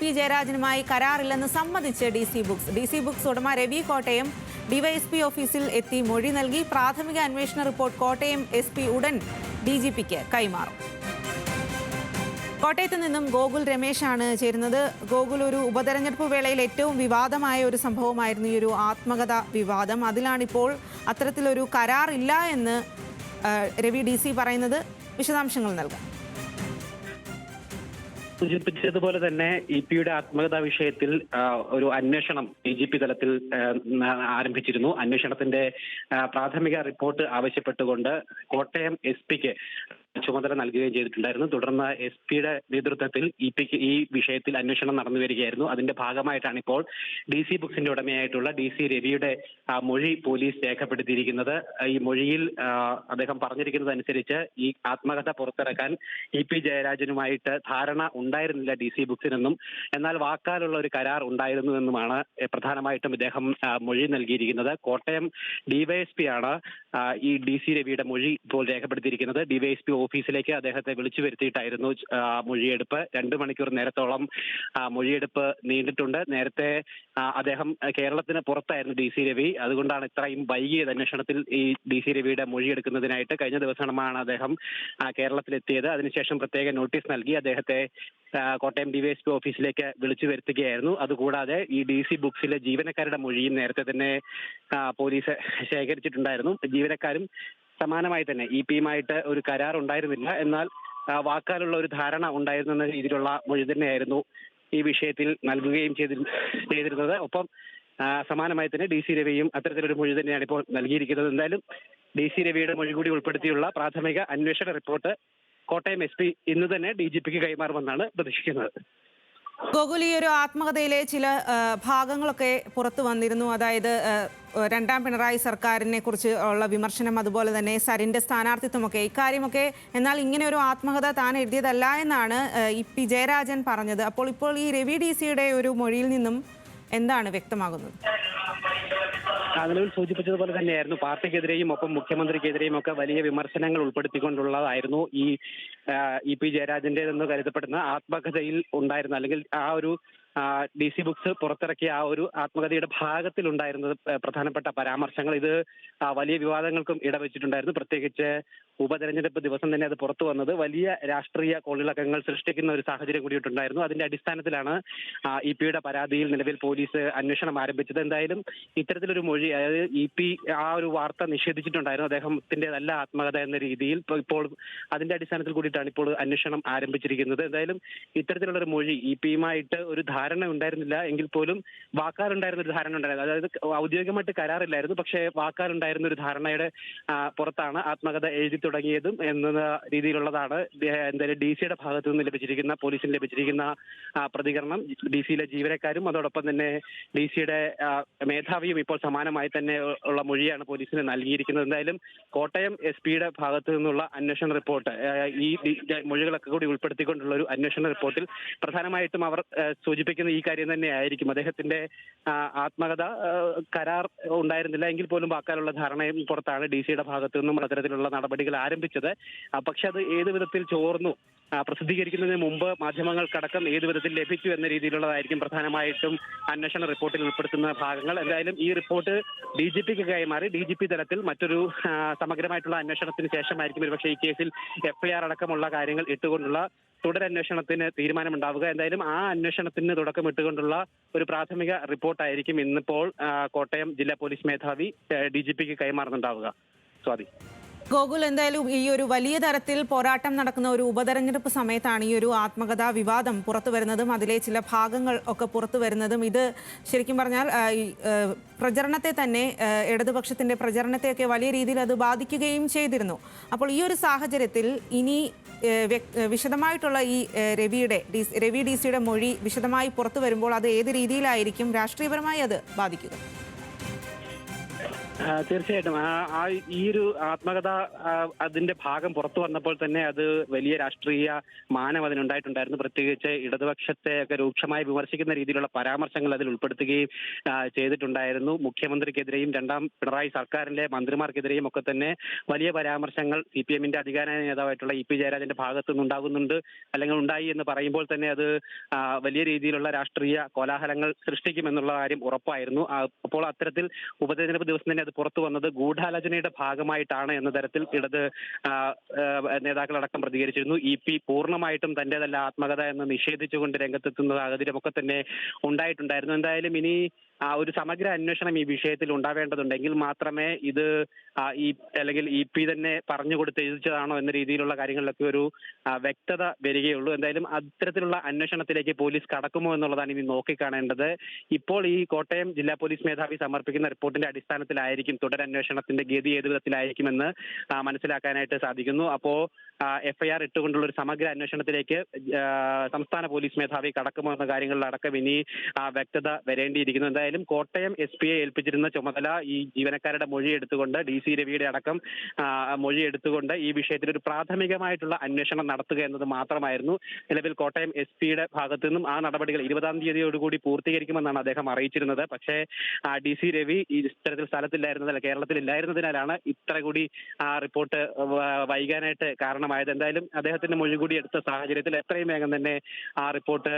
P ജയരാജനുമായി കരാറില്ലെന്ന് സമ്മതിച്ച് D C books ഉടമ Ravi Kottayam DYSP ഓഫീസിൽ എത്തി മൊഴി നൽകി. പ്രാഥമിക അന്വേഷണ റിപ്പോർട്ട് കോട്ടയം SP ഉടൻ DGPക്ക് കൈമാറും. കോട്ടയത്ത് നിന്നും ഗോകുൽ രമേശാണ് ചേരുന്നത്. ഗോകുൽ, ഒരു ഉപതെരഞ്ഞെടുപ്പ് വേളയിൽ ഏറ്റവും വിവാദമായ ഒരു സംഭവമായിരുന്നു ഈ ഒരു ആത്മകഥ വിവാദം. അതിലാണിപ്പോൾ അത്തരത്തിലൊരു കരാറില്ല എന്ന് രവി DC പറയുന്നത്. വിശദാംശങ്ങൾ നൽകാം. സൂചിപ്പിച്ചതുപോലെ തന്നെ EP-യുടെ ആത്മകഥാ വിഷയത്തിൽ ഒരു അന്വേഷണം DGP തലത്തിൽ ആരംഭിച്ചിരുന്നു. അന്വേഷണത്തിന്റെ പ്രാഥമിക റിപ്പോർട്ട് ആവശ്യപ്പെട്ടുകൊണ്ട് കോട്ടയം SP-ക്ക് ചുമതല നൽകുകയും ചെയ്തിട്ടുണ്ടായിരുന്നു. തുടർന്ന് SP-യുടെ നേതൃത്വത്തിൽ EP-ക്ക് ഈ വിഷയത്തിൽ അന്വേഷണം നടന്നു വരികയായിരുന്നു. അതിന്റെ ഭാഗമായിട്ടാണ് ഇപ്പോൾ DC ബുക്സിന്റെ ഉടമയായിട്ടുള്ള DC രവിയുടെ മൊഴി പോലീസ് രേഖപ്പെടുത്തിയിരിക്കുന്നത്. ഈ മൊഴിയിൽ അദ്ദേഹം പറഞ്ഞിരിക്കുന്നത് അനുസരിച്ച് ഈ ആത്മകഥ പുറത്തിറക്കാൻ EP ജയരാജനുമായിട്ട് ധാരണ ഉണ്ടായിരുന്നില്ല DC ബുക്സിനെന്നും, എന്നാൽ വാക്കാലുള്ള ഒരു കരാർ ഉണ്ടായിരുന്നുവെന്നുമാണ് പ്രധാനമായിട്ടും ഇദ്ദേഹം മൊഴി നൽകിയിരിക്കുന്നത്. കോട്ടയം DYSP ആണ് ഈ DC രവിയുടെ മൊഴി ഇപ്പോൾ രേഖപ്പെടുത്തിയിരിക്കുന്നത്. DYSP ഓഫീസിലേക്ക് അദ്ദേഹത്തെ വിളിച്ചു വരുത്തിയിട്ടായിരുന്നു മൊഴിയെടുപ്പ്. 2 മണിക്കൂർ നേരത്തോളം മൊഴിയെടുപ്പ് നീണ്ടിട്ടുണ്ട്. നേരത്തെ അദ്ദേഹം കേരളത്തിന് പുറത്തായിരുന്നു DC രവി. അതുകൊണ്ടാണ് ഇത്രയും വൈകിയത് അന്വേഷണത്തിൽ ഈ DC രവിയുടെ മൊഴിയെടുക്കുന്നതിനായിട്ട്. കഴിഞ്ഞ ദിവസമാണ് അദ്ദേഹം കേരളത്തിലെത്തിയത്. അതിനുശേഷം പ്രത്യേക നോട്ടീസ് നൽകി അദ്ദേഹത്തെ കോട്ടയം DYSP ഓഫീസിലേക്ക് വിളിച്ചു വരുത്തുകയായിരുന്നു. അതുകൂടാതെ ഈ DC ബുക്സിലെ ജീവനക്കാരുടെ മൊഴിയും നേരത്തെ തന്നെ പോലീസ് ശേഖരിച്ചിട്ടുണ്ടായിരുന്നു. ജീവനക്കാരും സമാനമായി തന്നെ EP-യുമായിട്ട് ഒരു കരാർ ഉണ്ടായിരുന്നില്ല, എന്നാൽ വാക്കാലുള്ള ഒരു ധാരണ ഉണ്ടായിരുന്ന രീതിയിലുള്ള മൊഴി തന്നെയായിരുന്നു ഈ വിഷയത്തിൽ നൽകുകയും ചെയ്തിരുന്നത്. ഒപ്പം സമാനമായി തന്നെ DC രവിയും അത്തരത്തിലൊരു മൊഴി തന്നെയാണ് ഇപ്പോൾ നൽകിയിരിക്കുന്നത്. എന്തായാലും DC രവിയുടെ മൊഴി കൂടി ഉൾപ്പെടുത്തിയുള്ള പ്രാഥമിക അന്വേഷണ റിപ്പോർട്ട് കോട്ടയം SP ഇന്ന് തന്നെ DGPക്ക് കൈമാറുമെന്നാണ് പ്രതീക്ഷിക്കുന്നത്. ഗോകുൽ, ഈ ഒരു ആത്മകഥയിലെ ചില ഭാഗങ്ങളൊക്കെ പുറത്തു വന്നിരുന്നു. അതായത് രണ്ടാം പിണറായി സർക്കാരിനെ കുറിച്ച് ഉള്ള വിമർശനം, അതുപോലെ തന്നെ സരിന്റെ സ്ഥാനാർത്ഥിത്വമൊക്കെ, ഇക്കാര്യമൊക്കെ. എന്നാൽ ഇങ്ങനെ ഒരു ആത്മകഥ താൻ എഴുതിയതല്ല എന്നാണ് EP ജയരാജൻ പറഞ്ഞത്. ഇപ്പോൾ ഈ രവി DCയുടെ ഒരു മൊഴിയിൽ നിന്നും എന്താണ് വ്യക്തമാകുന്നത്? നിലവിൽ സൂചിപ്പിച്ചതുപോലെ തന്നെയായിരുന്നു പാർട്ടിക്കെതിരെയും ഒപ്പം മുഖ്യമന്ത്രിക്കെതിരെയും ഒക്കെ വലിയ വിമർശനങ്ങൾ ഉൾപ്പെടുത്തിക്കൊണ്ടുള്ളതായിരുന്നു ഈ EP ജയരാജന്റേതെന്ന് കരുതപ്പെടുന്ന ആത്മകഥയിൽ ഉണ്ടായിരുന്ന, അല്ലെങ്കിൽ ആ ഒരു DC ബുക്സ് പുറത്തിറക്കിയ ആ ഒരു ആത്മകഥയുടെ ഭാഗത്തിൽ ഉണ്ടായിരുന്നത് പ്രധാനപ്പെട്ട പരാമർശങ്ങൾ. ഇത് വലിയ വിവാദങ്ങൾക്കും ഇടവെച്ചിട്ടുണ്ടായിരുന്നു. പ്രത്യേകിച്ച് ഉപതെരഞ്ഞെടുപ്പ് ദിവസം തന്നെ അത് പുറത്തു വന്നത് വലിയ രാഷ്ട്രീയ കോളിളക്കങ്ങൾ സൃഷ്ടിക്കുന്ന ഒരു സാഹചര്യം കൂടിയിട്ടുണ്ടായിരുന്നു. അതിന്റെ അടിസ്ഥാനത്തിലാണ് EP-യുടെ പരാതിയിൽ നിലവിൽ പോലീസ് അന്വേഷണം ആരംഭിച്ചത്. എന്തായാലും ഇത്തരത്തിലൊരു മൊഴി, അതായത് EP ആ ഒരു വാർത്ത നിഷേധിച്ചിട്ടുണ്ടായിരുന്നു, അദ്ദേഹത്തിൻ്റെതല്ല ആത്മകഥ എന്ന രീതിയിൽ. ഇപ്പോൾ അതിന്റെ അടിസ്ഥാനത്തിൽ കൂടിയിട്ടാണ് ഇപ്പോൾ അന്വേഷണം ആരംഭിച്ചിരിക്കുന്നത്. എന്തായാലും ഇത്തരത്തിലുള്ളൊരു മൊഴി EP-യുമായിട്ട് ഒരു ധാരണ ഉണ്ടായിരുന്നില്ല എങ്കിൽ പോലും വാക്കാലുണ്ടായിരുന്ന ഒരു ധാരണ ഉണ്ടായിരുന്നു. അതായത് ഔദ്യോഗികമായിട്ട് കരാറില്ലായിരുന്നു, പക്ഷേ വാക്കാലുണ്ടായിരുന്ന ഒരു ധാരണയുടെ പുറത്താണ് ആത്മകഥ എഴുതി തുടങ്ങിയതും എന്ന രീതിയിലുള്ളതാണ് എന്തായാലും DC-യുടെ ഭാഗത്തു നിന്ന് ലഭിച്ചിരിക്കുന്ന, പോലീസിന് ലഭിച്ചിരിക്കുന്ന പ്രതികരണം. DC-യിലെ ജീവനക്കാരും അതോടൊപ്പം തന്നെ DC-യുടെ മേധാവിയും ഇപ്പോൾ സമാനമായി തന്നെ ഉള്ള മൊഴിയാണ് പോലീസിന് നൽകിയിരിക്കുന്നത്. എന്തായാലും കോട്ടയം SP-യുടെ ഭാഗത്തു നിന്നുള്ള അന്വേഷണ റിപ്പോർട്ട്, ഈ മൊഴികളൊക്കെ കൂടി ഉൾപ്പെടുത്തിക്കൊണ്ടുള്ള ഒരു അന്വേഷണ റിപ്പോർട്ടിൽ പ്രധാനമായിട്ടും അവർ സൂചിപ്പിക്കുന്ന ഈ കാര്യം തന്നെയായിരിക്കും. അദ്ദേഹത്തിന്റെ ആത്മകഥ കരാർ ഉണ്ടായിരുന്നില്ല എങ്കിൽ പോലും വാക്കാലുള്ള ധാരണയും പുറത്താണ് DC-യുടെ ഭാഗത്തു നിന്നും അത്തരത്തിലുള്ള നടപടികൾ ആരംഭിച്ചത്. പക്ഷെ അത് ഏത് വിധത്തിൽ ചോർന്നു, പ്രസിദ്ധീകരിക്കുന്നതിന് മുമ്പ് മാധ്യമങ്ങൾക്കടക്കം ഏത് വിധത്തിൽ ലഭിച്ചു എന്ന രീതിയിലുള്ളതായിരിക്കും പ്രധാനമായിട്ടും അന്വേഷണ റിപ്പോർട്ടിൽ ഉൾപ്പെടുത്തുന്ന ഭാഗങ്ങൾ. എന്തായാലും ഈ റിപ്പോർട്ട് DGPക്ക് കൈമാറി DGP തലത്തിൽ മറ്റൊരു സമഗ്രമായിട്ടുള്ള അന്വേഷണത്തിന് ശേഷമായിരിക്കും ഒരുപക്ഷെ ഈ കേസിൽ FIR അടക്കമുള്ള കാര്യങ്ങൾ ഇട്ടുകൊണ്ടുള്ള തുടരന്വേഷണത്തിന് തീരുമാനമുണ്ടാവുക. എന്തായാലും ആ അന്വേഷണത്തിന് തുടക്കമിട്ടുകൊണ്ടുള്ള ഒരു പ്രാഥമിക റിപ്പോർട്ടായിരിക്കും ഇന്നിപ്പോൾ കോട്ടയം ജില്ലാ പോലീസ് മേധാവി DGPക്ക് കൈമാറുന്നുണ്ടാവുക. സ്വാതി. ഗോകുൽ, എന്തായാലും ഈ ഒരു വലിയ തരത്തിൽ പോരാട്ടം നടക്കുന്ന ഒരു ഉപതെരഞ്ഞെടുപ്പ് സമയത്താണ് ഈ ഒരു ആത്മകഥാ വിവാദം പുറത്തു വരുന്നതും അതിലെ ചില ഭാഗങ്ങൾ ഒക്കെ പുറത്തു വരുന്നതും. ഇത് ശരിക്കും പറഞ്ഞാൽ പ്രചരണത്തെ തന്നെ, ഇടതുപക്ഷത്തിന്റെ പ്രചരണത്തെയൊക്കെ വലിയ രീതിയിൽ അത് ബാധിക്കുകയും ചെയ്തിരുന്നു. അപ്പോൾ ഈ ഒരു സാഹചര്യത്തിൽ ഇനി വിശദമായിട്ടുള്ള ഈ രവി DC-യുടെ മൊഴി വിശദമായി പുറത്തു വരുമ്പോൾ അത് ഏത് രീതിയിലായിരിക്കും രാഷ്ട്രീയപരമായി അത് ബാധിക്കുക? തീർച്ചയായിട്ടും ഈ ഒരു ആത്മകഥ അതിന്റെ ഭാഗം പുറത്തു വന്നപ്പോൾ തന്നെ അത് വലിയ രാഷ്ട്രീയ മാനം അതിനുണ്ടായിട്ടുണ്ടായിരുന്നു. പ്രത്യേകിച്ച് ഇടതുപക്ഷത്തെ ഒക്കെ രൂക്ഷമായി വിമർശിക്കുന്ന രീതിയിലുള്ള പരാമർശങ്ങൾ അതിൽ ഉൾപ്പെടുത്തുകയും ചെയ്തിട്ടുണ്ടായിരുന്നു. മുഖ്യമന്ത്രിക്കെതിരെയും രണ്ടാം പിണറായി സർക്കാരിന്റെ മന്ത്രിമാർക്കെതിരെയും ഒക്കെ തന്നെ വലിയ പരാമർശങ്ങൾ CPM-ന്റെ അധികാര നേതാവായിട്ടുള്ള EP ജയരാജന്റെ ഭാഗത്തു നിന്നുണ്ടാകുന്നുണ്ട്, അല്ലെങ്കിൽ ഉണ്ടായി എന്ന് പറയുമ്പോൾ തന്നെ അത് വലിയ രീതിയിലുള്ള രാഷ്ട്രീയ കോലാഹലങ്ങൾ സൃഷ്ടിക്കുമെന്നുള്ള കാര്യം ഉറപ്പായിരുന്നു. അപ്പോൾ അത്തരത്തിൽ ഉപതെരഞ്ഞെടുപ്പ് ദിവസം തന്നെ അത് പുറത്തു വന്നത് ഗൂഢാലോചനയുടെ ഭാഗമായിട്ടാണ് എന്ന തരത്തിൽ ഇടത് നേതാക്കളടക്കം പ്രതികരിച്ചിരുന്നു. EP പൂർണ്ണമായിട്ടും തന്റേതല്ല ആത്മകഥ എന്ന് നിഷേധിച്ചുകൊണ്ട് രംഗത്തെത്തുന്ന സാഹചര്യമൊക്കെ തന്നെ ഉണ്ടായിട്ടുണ്ടായിരുന്നു. എന്തായാലും ഇനി ഒരു സമഗ്ര അന്വേഷണം ഈ വിഷയത്തിൽ ഉണ്ടാവേണ്ടതുണ്ടെങ്കിൽ മാത്രമേ ഇത് അല്ലെങ്കിൽ EP തന്നെ പറഞ്ഞു കൊടുത്ത് എഴുതിച്ചതാണോ എന്ന രീതിയിലുള്ള കാര്യങ്ങളിലൊക്കെ ഒരു വ്യക്തത വരികയുള്ളൂ. എന്തായാലും അത്തരത്തിലുള്ള അന്വേഷണത്തിലേക്ക് പോലീസ് കടക്കുമോ എന്നുള്ളതാണ് ഇനി നോക്കിക്കാണേണ്ടത്. ഇപ്പോൾ ഈ കോട്ടയം ജില്ലാ പോലീസ് മേധാവി സമർപ്പിക്കുന്ന റിപ്പോർട്ടിന്റെ അടിസ്ഥാനത്തിലായിരിക്കും തുടരന്വേഷണത്തിന്റെ ഗതി ഏത് വിധത്തിലായിരിക്കുമെന്ന് മനസ്സിലാക്കാനായിട്ട് സാധിക്കുന്നു. അപ്പോ FIR ഇട്ടുകൊണ്ടുള്ള ഒരു സമഗ്ര അന്വേഷണത്തിലേക്ക് സംസ്ഥാന പോലീസ് മേധാവി കടക്കുമോ എന്ന കാര്യങ്ങളിലടക്കം ഇനി വ്യക്തത വരേണ്ടിയിരിക്കുന്നു. എന്തായാലും കോട്ടയം SP-യെ ഏൽപ്പിച്ചിരുന്ന ചുമതല ഈ ജീവനക്കാരുടെ മൊഴി എടുത്തുകൊണ്ട് DC രവിയുടെ അടക്കം മൊഴി എടുത്തുകൊണ്ട് ഈ വിഷയത്തിൽ ഒരു പ്രാഥമികമായിട്ടുള്ള അന്വേഷണം നടത്തുക എന്നത് മാത്രമായിരുന്നു. നിലവിൽ കോട്ടയം SP-യുടെ ഭാഗത്തു നിന്നും ആ നടപടികൾ 20-ാം തീയതിയോടുകൂടി പൂർത്തീകരിക്കുമെന്നാണ് അദ്ദേഹം അറിയിച്ചിരുന്നത്. പക്ഷേ DC രവി ഈ ഇത്തരത്തിൽ സ്ഥലത്തില്ലായിരുന്നതല്ല, കേരളത്തിൽ ഇല്ലായിരുന്നതിനാലാണ് ഇത്ര കൂടി റിപ്പോർട്ട് വൈകാനായിട്ട് കാരണമായത്. എന്തായാലും അദ്ദേഹത്തിന്റെ മൊഴി കൂടി എടുത്ത സാഹചര്യത്തിൽ എത്രയും വേഗം തന്നെ ആ റിപ്പോർട്ട്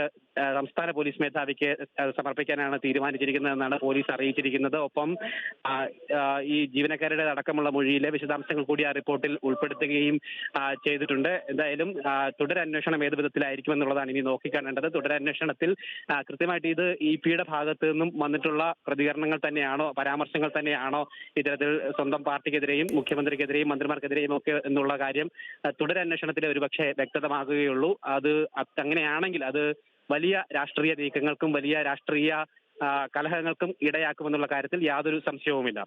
സംസ്ഥാന പോലീസ് മേധാവിക്ക് സമർപ്പിക്കാനാണ് തീരുമാനിച്ചിരിക്കുന്നതെന്നാണ് പോലീസ് അറിയിച്ചിരിക്കുന്നത്. ഒപ്പം ഈ ജീവനക്കാരുടെ അടക്കമുള്ള മൊഴിയിലെ വിശദാംശങ്ങൾ കൂടി ആ റിപ്പോർട്ടിൽ ഉൾപ്പെടുത്തുകയും ചെയ്തിട്ടുണ്ട്. എന്തായാലും തുടരന്വേഷണം ഏത് വിധത്തിലായിരിക്കും എന്നുള്ളതാണ് ഇനി നോക്കിക്കാണേണ്ടത്. തുടരന്വേഷണത്തിൽ കൃത്യമായിട്ട് ഇത് EP-യുടെ ഭാഗത്ത് നിന്നും വന്നിട്ടുള്ള പ്രതികരണങ്ങൾ തന്നെയാണോ, പരാമർശങ്ങൾ തന്നെയാണോ ഇത്തരത്തിൽ സ്വന്തം പാർട്ടിക്കെതിരെയും മുഖ്യമന്ത്രിക്കെതിരെയും മന്ത്രിമാർക്കെതിരെയും ഒക്കെ എന്നുള്ള കാര്യം തുടരന്വേഷണത്തിൽ ഒരുപക്ഷെ വ്യക്തമാകുകയുള്ളൂ. അത് അങ്ങനെയാണെങ്കിൽ അത് വലിയ രാഷ്ട്രീയ നീക്കങ്ങൾക്കും വലിയ രാഷ്ട്രീയ കലഹങ്ങൾക്കും ഇടയാക്കുമെന്നുള്ള കാര്യത്തിൽ യാതൊരു സംശയവുമില്ല.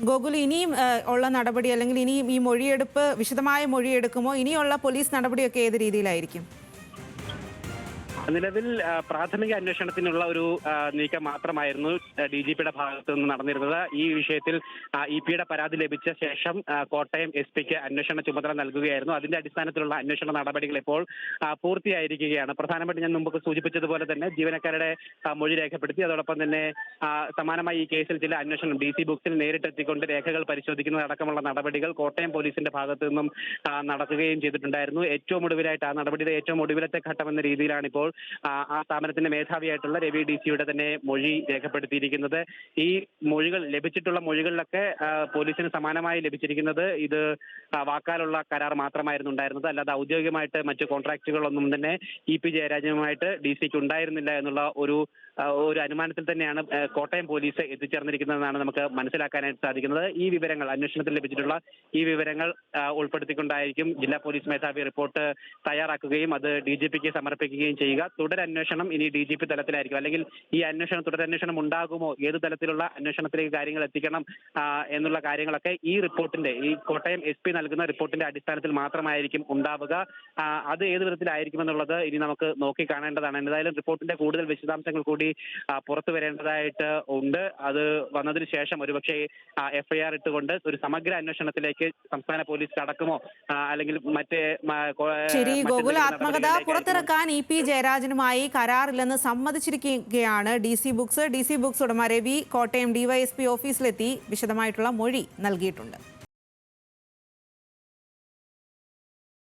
ഗോകുൽ, ഇനിയും ഉള്ള നടപടി അല്ലെങ്കിൽ ഇനിയും ഈ മൊഴിയെടുപ്പ് വിശദമായ മൊഴിയെടുക്കുമോ? ഇനിയുള്ള പോലീസ് നടപടിയൊക്കെ ഏത് രീതിയിലായിരിക്കും? നിലവിൽ പ്രാഥമിക അന്വേഷണത്തിനുള്ള ഒരു നീക്കം മാത്രമായിരുന്നു DGP-യുടെ ഭാഗത്തു നിന്ന് നടന്നിരുന്നത്. ഈ വിഷയത്തിൽ EP-യുടെ പരാതി ലഭിച്ച ശേഷം കോട്ടയം SP-ക്ക് അന്വേഷണ ചുമതല നൽകുകയായിരുന്നു. അതിന്റെ അടിസ്ഥാനത്തിലുള്ള അന്വേഷണ നടപടികൾ ഇപ്പോൾ പൂർത്തിയായിരിക്കുകയാണ്. പ്രധാനമായിട്ട് ഞാൻ മുമ്പ് സൂചിപ്പിച്ചതുപോലെ തന്നെ ജീവനക്കാരുടെ മൊഴി രേഖപ്പെടുത്തി, അതോടൊപ്പം തന്നെ സമാനമായി ഈ കേസിൽ ചില അന്വേഷണം DC ബുക്സിൽ നേരിട്ടെത്തിക്കൊണ്ട് രേഖകൾ പരിശോധിക്കുന്നതടക്കമുള്ള നടപടികൾ കോട്ടയം പോലീസിന്റെ ഭാഗത്തു നിന്നും നടക്കുകയും ചെയ്തിട്ടുണ്ടായിരുന്നു. ഏറ്റവും ഒടുവിലായിട്ട് ആ നടപടിയുടെ ഏറ്റവും ഒടുവിലത്തെ ഘട്ടം എന്ന രീതിയിലാണ് ഇപ്പോൾ ആ സ്ഥാപനത്തിന്റെ മേധാവിയായിട്ടുള്ള രവി DC-യുടെ തന്നെ മൊഴി രേഖപ്പെടുത്തിയിരിക്കുന്നത്. ഈ മൊഴികൾ ലഭിച്ചിട്ടുള്ള മൊഴികളിലൊക്കെ പോലീസിന് സമാനമായി ലഭിച്ചിരിക്കുന്നത് ഇത് വാക്കാലുള്ള കരാർ മാത്രമായിരുന്നു ഉണ്ടായിരുന്നത്. അല്ലാതെ ഔദ്യോഗികമായിട്ട് മറ്റു കോൺട്രാക്റ്റുകളൊന്നും തന്നെ EP ജയരാജനുമായിട്ട് DC-ക്ക് ഉണ്ടായിരുന്നില്ല എന്നുള്ള ഒരു അനുമാനത്തിൽ തന്നെയാണ് കോട്ടയം പോലീസ് എത്തിച്ചേർന്നിരിക്കുന്നതെന്നാണ് നമുക്ക് മനസ്സിലാക്കാനായിട്ട് സാധിക്കുന്നത്. ഈ വിവരങ്ങൾ അന്വേഷണത്തിൽ ലഭിച്ചിട്ടുള്ള ഈ വിവരങ്ങൾ ഉൾപ്പെടുത്തിക്കൊണ്ടായിരിക്കും ജില്ലാ പോലീസ് മേധാവി റിപ്പോർട്ട് തയ്യാറാക്കുകയും അത് DGP-ക്ക് സമർപ്പിക്കുകയും ചെയ്യുക. തുടരന്വേഷണം ഇനി DGP തലത്തിലായിരിക്കും, അല്ലെങ്കിൽ ഈ തുടരന്വേഷണം ഉണ്ടാകുമോ, ഏത് തലത്തിലുള്ള അന്വേഷണത്തിലേക്ക് കാര്യങ്ങൾ എത്തിക്കണം എന്നുള്ള കാര്യങ്ങളൊക്കെ ഈ കോട്ടയം SP നൽകുന്ന റിപ്പോർട്ടിന്റെ അടിസ്ഥാനത്തിൽ മാത്രമായിരിക്കും ഉണ്ടാവുക. അത് ഏത് വിധത്തിലായിരിക്കും എന്നുള്ളത് ഇനി നമുക്ക് നോക്കി കാണേണ്ടതാണ്. എന്തായാലും റിപ്പോർട്ടിന്റെ കൂടുതൽ വിശദാംശങ്ങൾ കൂടി പുറത്തു വരേണ്ടതായിട്ട് ഉണ്ട്. അത് വന്നതിന് ശേഷം ഒരുപക്ഷെ FIR ഇട്ടുകൊണ്ട് ഒരു സമഗ്ര അന്വേഷണത്തിലേക്ക് സംസ്ഥാന പോലീസ് കടക്കുമോ, അല്ലെങ്കിൽ ശരി ഗോകുൽ, ആത്മകഥ പുറത്തിറക്കാൻ EP ജയരാജനുമായി കരാറില്ലെന്ന് സമ്മതിച്ചിരിക്കുകയാണ് DC ബുക്സ് ഉടമ രവി കോട്ടയം DYSP ഓഫീസിലെത്തി വിശദമായിട്ടുള്ള മൊഴി നൽകിയിട്ടുണ്ട്.